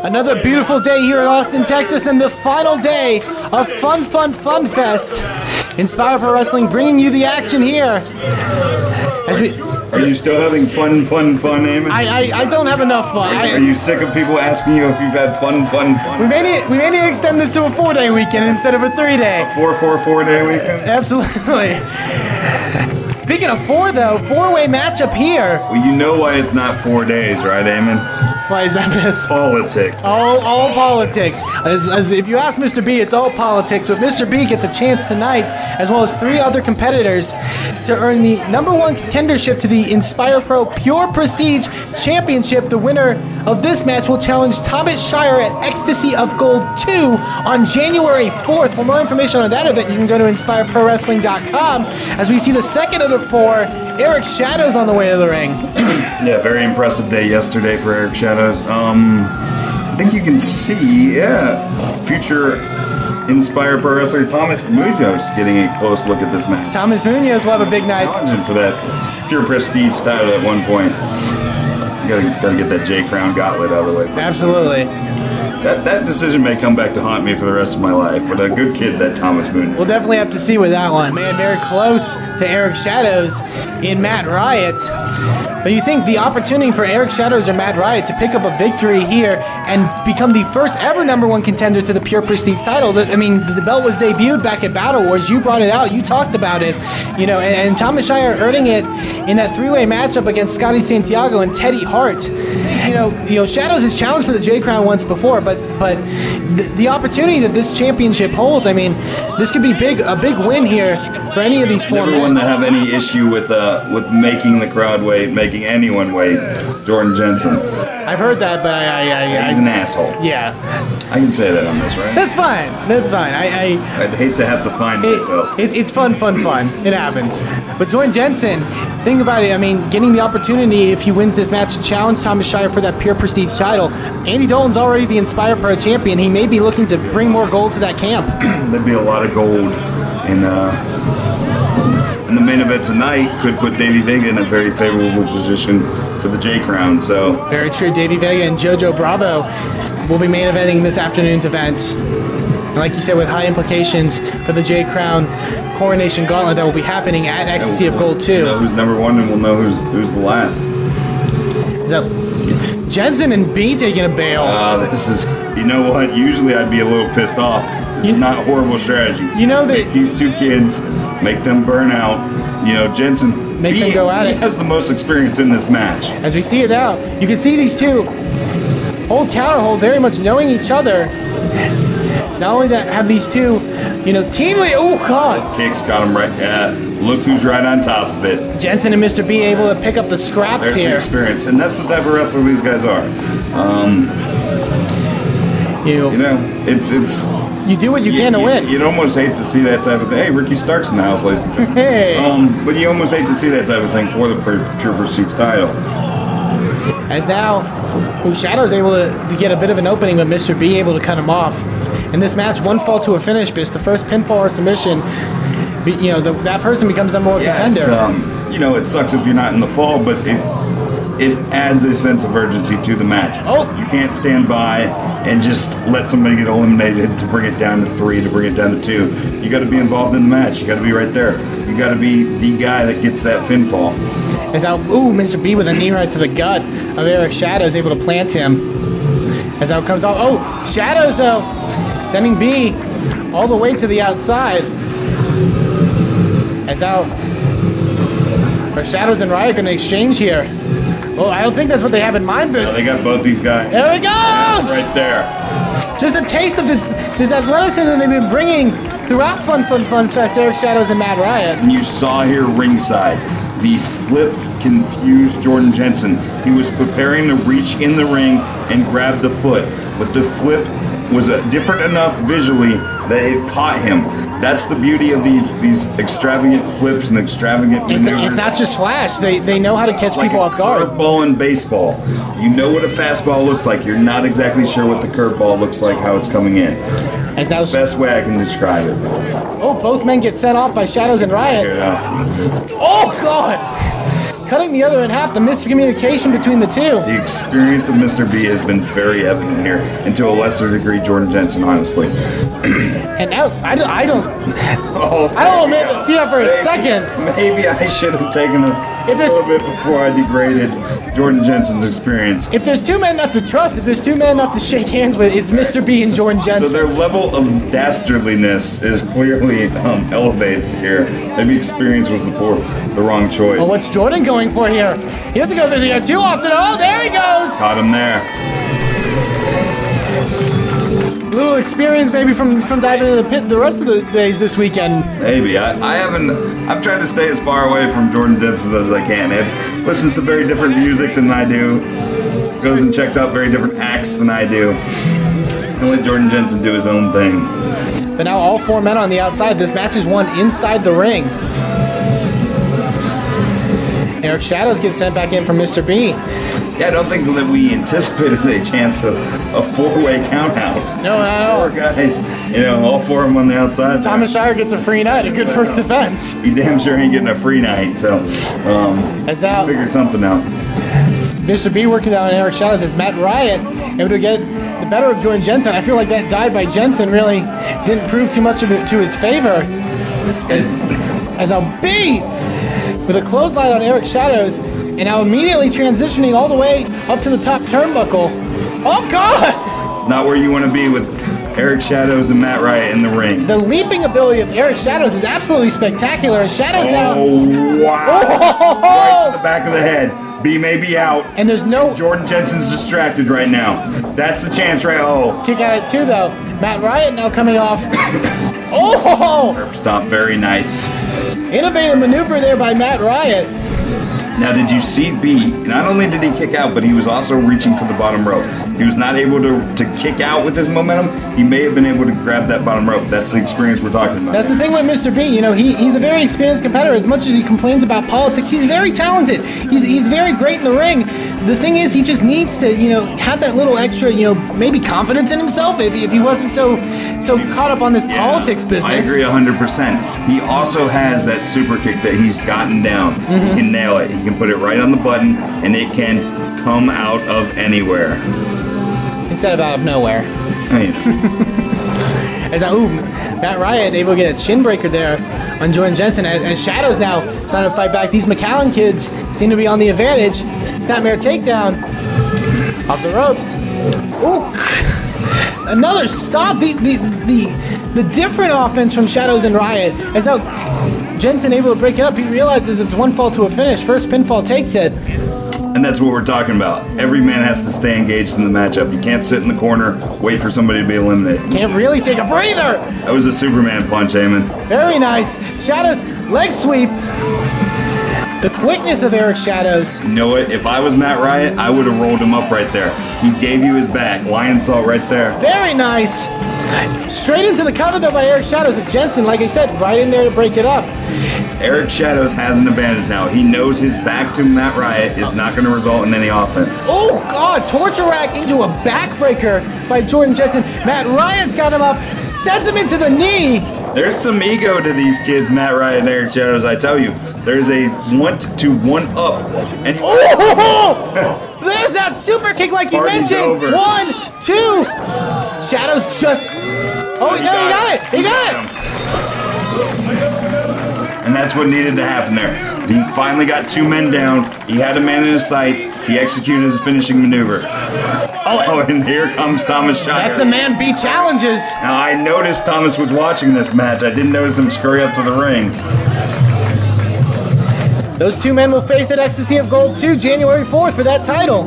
Another beautiful day here in Austin, Texas, and the final day of Fun Fest. Inspire Pro Wrestling bringing you the action here. Are you still having fun, Eamon? I don't have enough fun. Are you sick of people asking you if you've had fun? We may need to extend this to a 4-day weekend instead of a 3-day. 4-4-4-day weekend? Absolutely. Speaking of 4, though, 4-way matchup here. Well, you know why it's not 4 days, right, Eamon? Why is that, Miss? Politics. All politics. As if you ask Mr. B, it's all politics. But Mr. B gets a chance tonight, as well as 3 other competitors, to earn the #1 contendership to the Inspire Pro Pure Prestige Championship. The winner of this match will challenge Thomas Shire at Ecstasy of Gold 2 on January 4th. For more information on that event, you can go to InspireProWrestling.com. As we see the second of the 4, Erik Shadows on the way to the ring. Yeah, very impressive day yesterday for Erik Shadows. I think you can see, future Inspire Pro Wrestler Thomas Munoz getting a close look at this match. Thomas Munoz will have a big night. Challenging for that Pure Prestige title at one point. You gotta get that J Crown gauntlet out of the way. Absolutely. That decision may come back to haunt me for the rest of my life, but a good kid, that Thomas Munoz. We'll definitely have to see with that one. Man, very close to Erik Shadows in Matt Riot. But you think the opportunity for Erik Shadows or Matt Riot to pick up a victory here and become the first ever #1 contender to the Pure Prestige title? I mean, the belt was debuted back at Battle Wars. You brought it out. You talked about it. You know, and Thomas Shire earning it in that 3-way matchup against Scotty Santiago and Teddy Hart. You know, Shadows has challenged for the J Crown once before, but the opportunity that this championship holds, I mean, this could be a big win here for any of these 4 men. Never one to have any issue with making the crowd wait, making anyone wait. Jordan Jensen. I've heard that, but he's an asshole. Yeah. I can say that on this, right? That's fine. That's fine. I'd hate to have to find myself. It's fun. It happens. But Jordan Jensen, think about it. I mean, getting the opportunity, if he wins this match, to challenge Thomas Shire for that Pure Prestige title. Andy Dalton's already the Inspire Pro champion. He may be looking to bring more gold to that camp. There'd be a lot of gold in the main event tonight. Could put Davey Vega in a very favorable position for the J Crown. So very true. Davey Vega and Jojo Bravo will be main eventing this afternoon's events. And like you said, with high implications for the J Crown Coronation Gauntlet that will be happening at Ecstasy of Gold 2. We'll know who's #1 and we'll know who's the last. So Jensen and B taking a bail. This is, you know what? Usually I'd be a little pissed off. This is not a horrible strategy. You know that take these 2 kids, make them burn out. You know, Jensen. Make them go at it. He has the most experience in this match. As we see it out, you can see these 2 hold counterhold, very much knowing each other. Not only that, have these 2, you know, teamly. Oh God! Kicks got him right. Yeah, look who's right on top of it. Jensen and Mr. B able to pick up the scraps There's here. The experience, and that's the type of wrestler these guys are. You know, it's. You do what you can to win. You'd almost hate to see that type of thing. Hey, Ricky Stark's in the house, ladies and gentlemen. Hey. But you almost hate to see that type of thing for the Pure Prestige title. As now, Shadow's able to get a bit of an opening, but Mr. B able to cut him off. In this match, 1 fall to a finish, but it's the first pinfall or submission. You know, that person becomes #1 contender. You know, it sucks if you're not in the fall, but it adds a sense of urgency to the match. Oh. You can't stand by and just let somebody get eliminated to bring it down to 3, to bring it down to 2. You got to be involved in the match. You got to be right there. You got to be the guy that gets that pinfall. As now, Mr. B with a knee right to the gut of Erik Shadows, able to plant him. As out comes off. Oh, Shadows though, sending B all the way to the outside. As now, are Shadows and Riot going to exchange here? Well, I don't think that's what they have in mind, but They got both these guys. There he goes! Right there. Just a taste of this athleticism they've been bringing throughout Fun Fest, Erik Shadows and Matt Riot. And you saw here ringside, the flip confused Jordan Jensen. He was preparing to reach in the ring and grab the foot, but the flip was different enough visually that it caught him. That's the beauty of these extravagant flips and extravagant maneuvers. It's not just flash. They know how to catch people off guard. Curveball in baseball. You know what a fastball looks like. You're not exactly sure what the curveball looks like, how it's coming in. As now, best way I can describe it. Oh, both men get set off by Shadows and Riot. Yeah. Oh, God! cutting the other in half. The miscommunication between the two. The experience of Mr. B has been very evident here, and to a lesser degree, Jordan Jensen, honestly. And now, I don't admit to see that for a second. Maybe I should have taken a little bit before I degraded Jordan Jensen's experience. If there's two men not to trust, if there's two men not to shake hands with, it's Mr. B and Jordan Jensen. So their level of dastardliness is clearly elevated here. Maybe experience was the wrong choice. Well, what's Jordan going for here? He doesn't go through the air too often. Oh, there he goes! Caught him there. A little experience maybe from diving into the pit the rest of the days this weekend. Maybe. I've tried to stay as far away from Jordan Jensen as I can. He listens to very different music than I do. Goes and checks out very different acts than I do. And let Jordan Jensen do his own thing. But now all four men on the outside. This match is won inside the ring. Erik Shadows gets sent back in from Mr. B. Yeah, I don't think that we anticipated a chance of a four-way count-out. No, not at all. Four guys, all four of them on the outside. Thomas Shire gets a free night, a good first defense. He damn sure ain't getting a free night, so as now figure something out. Mr. B working down on Erik Shadows as Matt Riot able to get the better of Jordan Jensen. I feel like that dive by Jensen really didn't prove too much of it to his favor. As now B with a clothesline on Erik Shadows, and now immediately transitioning all the way up to the top turnbuckle. Oh, God! Not where you want to be with Erik Shadows and Matt Riot in the ring. The leaping ability of Erik Shadows is absolutely spectacular. And Shadows now... Oh, wow. Right to the back of the head. B may be out. And there's no... Jordan Jensen's distracted right now. That's the chance, right? Oh. Kick out at two, though. Matt Riot now coming off. Oh! Curb stomp, very nice. Innovative maneuver there by Matt Riot. Now, did you see B? Not only did he kick out, but he was also reaching for the bottom rope. He was not able to kick out with his momentum. He may have been able to grab that bottom rope. That's the experience we're talking about. That's the thing with Mr. B. He's a very experienced competitor. As much as he complains about politics, he's very talented. He's very great in the ring. The thing is, he just needs to, have that little extra, maybe confidence in himself if he wasn't so caught up on this politics business. I agree 100%. He also has that super kick that he's gotten down. Mm-hmm. He can nail it. He can put it right on the button, and it can come out of anywhere. Instead of out of nowhere. As now, Matt Riot able to get a chin breaker there on Jordan Jensen. As Shadows now starting to fight back. These McAllen kids seem to be on the advantage. Snapmare takedown off the ropes. Ooh, another stop. The different offense from Shadows and Riot. As now Jensen able to break it up. He realizes it's one fall to a finish. First pinfall takes it. And that's what we're talking about. Every man has to stay engaged in the matchup. You can't sit in the corner, wait for somebody to be eliminated. Can't really take a breather. That was a Superman punch, Eamon. Very nice. Shadows, leg sweep. The quickness of Erik Shadows. You know what? If I was Matt Riot, I would have rolled him up right there. He gave you his back. Lion salt right there. Very nice. Straight into the cover though by Erik Shadows, but Jensen, like I said, right in there to break it up. Erik Shadows has an advantage now. He knows his back to Matt Riot is not going to result in any offense. Oh, God. Torture rack into a backbreaker by Jordan Jensen. Matt Riot's got him up. Sends him into the knee. There's some ego to these kids, Matt Riot and Erik Shadows, I tell you. There's a want to one-up. And oh! There's that super kick like you mentioned. Over. 1, 2. Shadows just... Oh, no, he got it. He got it. And that's what needed to happen there. He finally got two men down. He had a man in his sights. He executed his finishing maneuver. Oh, and here comes Thomas Shire. That's the man B challenges. Now, I noticed Thomas was watching this match. I didn't notice him scurry up to the ring. Those two men will face at Ecstasy of Gold 2, January 4th for that title.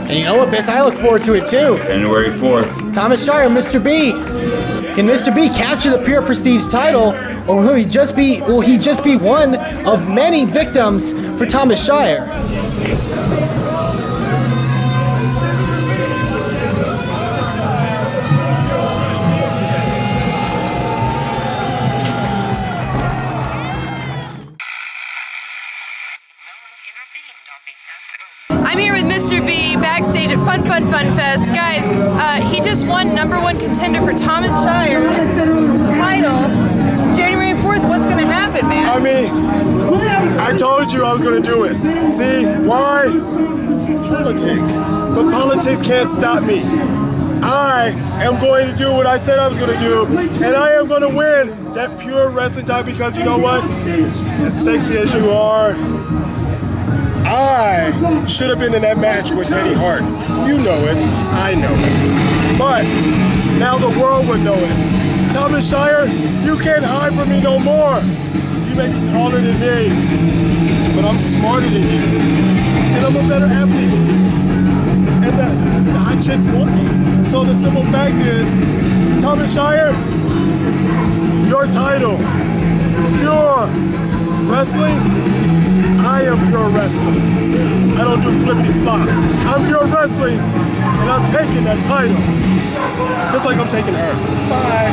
And you know what, Biss? I look forward to it too. January 4th. Thomas Shire, Mr. B. Can Mr. B capture the Pure Prestige title, or will he just be one of many victims for Thomas Shire? fun fest. Guys, he just won #1 contender for Thomas Shire's title. January 4th, what's going to happen, man? I mean, I told you I was going to do it. See, why? Politics. But politics can't stop me. I am going to do what I said I was going to do, and I am going to win that pure wrestling title because you know what? As sexy as you are, I should have been in that match with Teddy Hart. You know it. I know it. But now the world would know it. Thomas Shire, you can't hide from me no more. You may be taller than me, but I'm smarter than you. And I'm a better athlete than you. And the hot chicks want me. So the simple fact is, Thomas Shire, your title, pure wrestling, I am pure wrestling. I don't do flippity flops. I'm pure wrestling, and I'm taking that title. Just like I'm taking her. Bye.